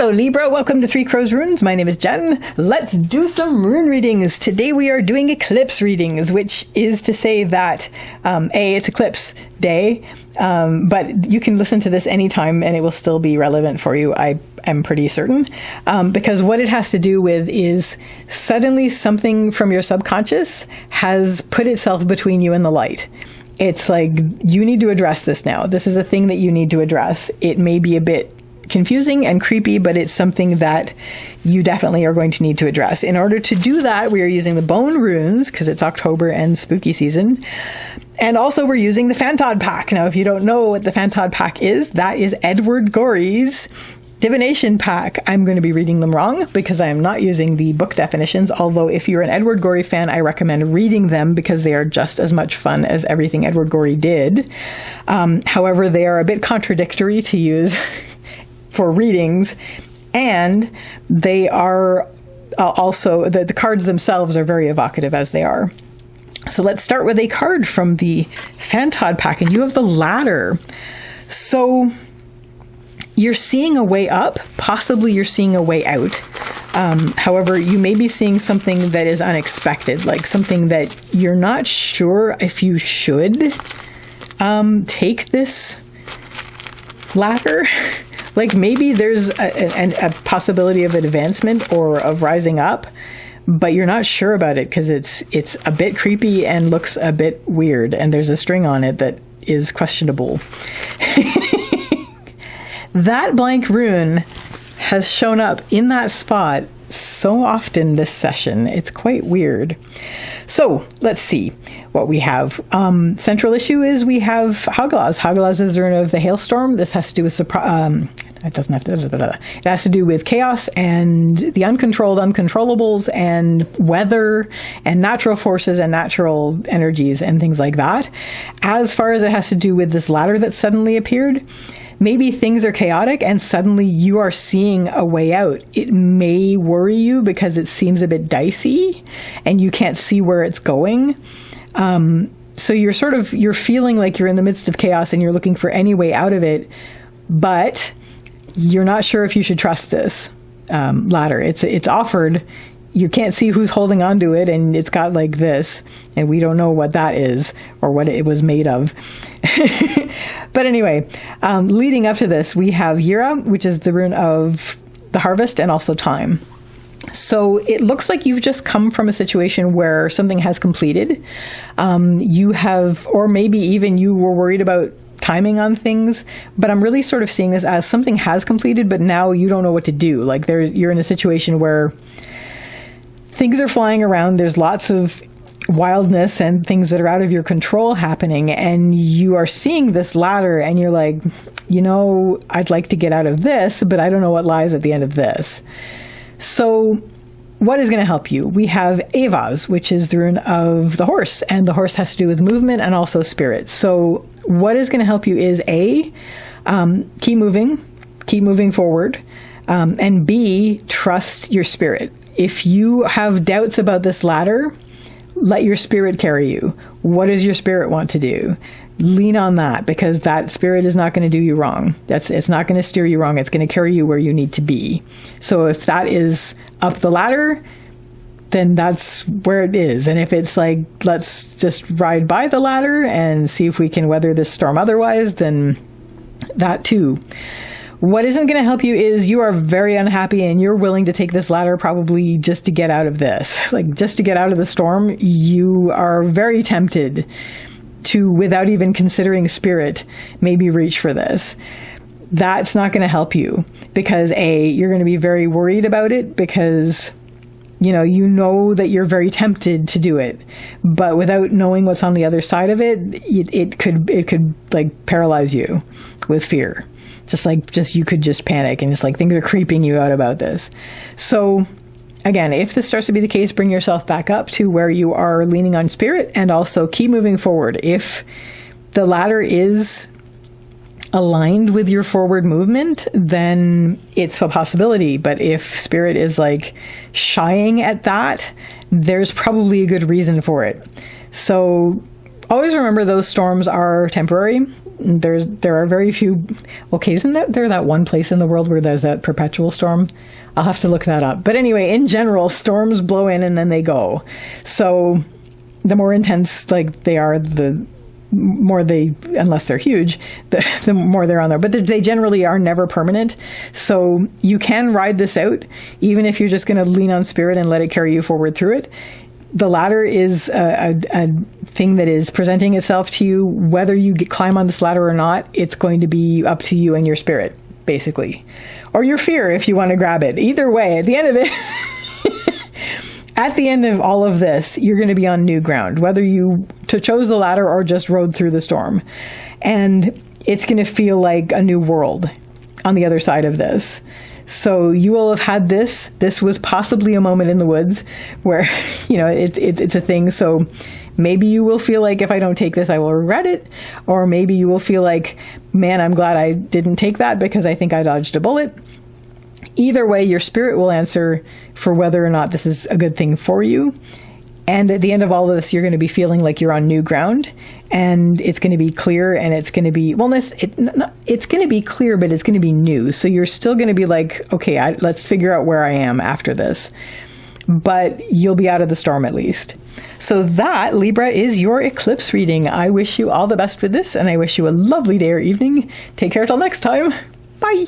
Hello Libra, welcome to Three Crows Runes. My name is Jen. Let's do some rune readings. Today we are doing eclipse readings, which is to say that it's eclipse day, but you can listen to this anytime and it will still be relevant for you, I am pretty certain, because what it has to do with is suddenly something from your subconscious has put itself between you and the light. It's like, you need to address this now. This is a thing that you need to address. It may be a bit confusing and creepy, but it's something that you definitely are going to need to address. In order to do that, we are using the bone runes because it's October and spooky season. And also we're using the Fantod Pack. Now, if you don't know what the Fantod Pack is, that is Edward Gorey's divination pack. I'm going to be reading them wrong because I am not using the book definitions, although if you're an Edward Gorey fan, I recommend reading them because they are just as much fun as everything Edward Gorey did. However, they are a bit contradictory to use for readings, and they are also, the cards themselves are very evocative as they are. So let's start with a card from the Fantod Pack, and you have the ladder. So you're seeing a way up, possibly you're seeing a way out. However, you may be seeing something that is unexpected, like something that you're not sure if you should take this ladder. Like maybe there's a possibility of advancement or of rising up, but you're not sure about it because it's a bit creepy and looks a bit weird, and there's a string on it that is questionable. That blank rune has shown up in that spot so often this session. It's quite weird. So let's see what we have. Central issue is we have Hagalaz. Hagalaz is the rune of the hailstorm. This has to do with it doesn't have to. It has to do with chaos and the uncontrolled uncontrollables and weather and natural forces and natural energies and things like that. As far as it has to do with this ladder that suddenly appeared, maybe things are chaotic and suddenly you are seeing a way out. It may worry you because it seems a bit dicey and you can't see where it's going. So you're feeling like you're in the midst of chaos and you're looking for any way out of it, but you're not sure if you should trust this ladder. It's offered. You can't see who's holding on to it, and it's got like this, and we don't know what that is or what it was made of. But anyway, leading up to this, we have Yira, which is the rune of the harvest and also time. So it looks like you've just come from a situation where something has completed. You have, or maybe even you were worried about timing on things, but I'm really sort of seeing this as something has completed, but now you don't know what to do. Like you're in a situation where things are flying around. There's lots of wildness and things that are out of your control happening, and you are seeing this ladder and you're like, I'd like to get out of this, but I don't know what lies at the end of this. So what is going to help you? We have Avaz, which is the rune of the horse, and the horse has to do with movement and also spirit. So what is going to help you is A, keep moving forward, and B, trust your spirit. If you have doubts about this ladder, let your spirit carry you. What does your spirit want to do? Lean on that, because that spirit is not going to do you wrong. It's not going to steer you wrong. It's going to carry you where you need to be. So if that is up the ladder, then that's where it is. And if it's like, let's just ride by the ladder and see if we can weather this storm otherwise, then that too. What isn't going to help you is you are very unhappy and you're willing to take this ladder probably just to get out of this. Like just to get out of the storm, you are very tempted to, without even considering spirit, maybe reach for this. That's not going to help you because A, you're going to be very worried about it because you know that you're very tempted to do it, but without knowing what's on the other side of it, it could like paralyze you with fear. Just you could just panic and it's like things are creeping you out about this. So again, if this starts to be the case, bring yourself back up to where you are leaning on spirit and also keep moving forward. If the ladder is aligned with your forward movement, then it's a possibility. But if spirit is like shying at that, there's probably a good reason for it. So always remember those storms are temporary. there are very few. Okay, isn't there that one place in the world where there's that perpetual storm? I'll have to look that up. But anyway, in general, storms blow in and then they go. So the more intense like they are, the more they, unless they're huge, the more they're on there. But they generally are never permanent. So you can ride this out, even if you're just going to lean on spirit and let it carry you forward through it. The ladder is a thing that is presenting itself to you. Whether you climb on this ladder or not, it's going to be up to you and your spirit, basically. Or your fear, if you want to grab it. Either way, at the end of it, at the end of all of this, you're going to be on new ground, whether you chose the ladder or just rode through the storm. And it's going to feel like a new world on the other side of this. So you will have had this. This was possibly a moment in the woods where, it's a thing. So maybe you will feel like, if I don't take this, I will regret it. Or maybe you will feel like, man, I'm glad I didn't take that because I think I dodged a bullet. Either way, your spirit will answer for whether or not this is a good thing for you. And at the end of all of this, you're going to be feeling like you're on new ground, and it's going to be clear, and it's going to be, it's going to be clear, but it's going to be new. So you're still going to be like, okay, let's figure out where I am after this. But you'll be out of the storm at least. So that, Libra, is your eclipse reading. I wish you all the best with this, and I wish you a lovely day or evening. Take care till next time. Bye.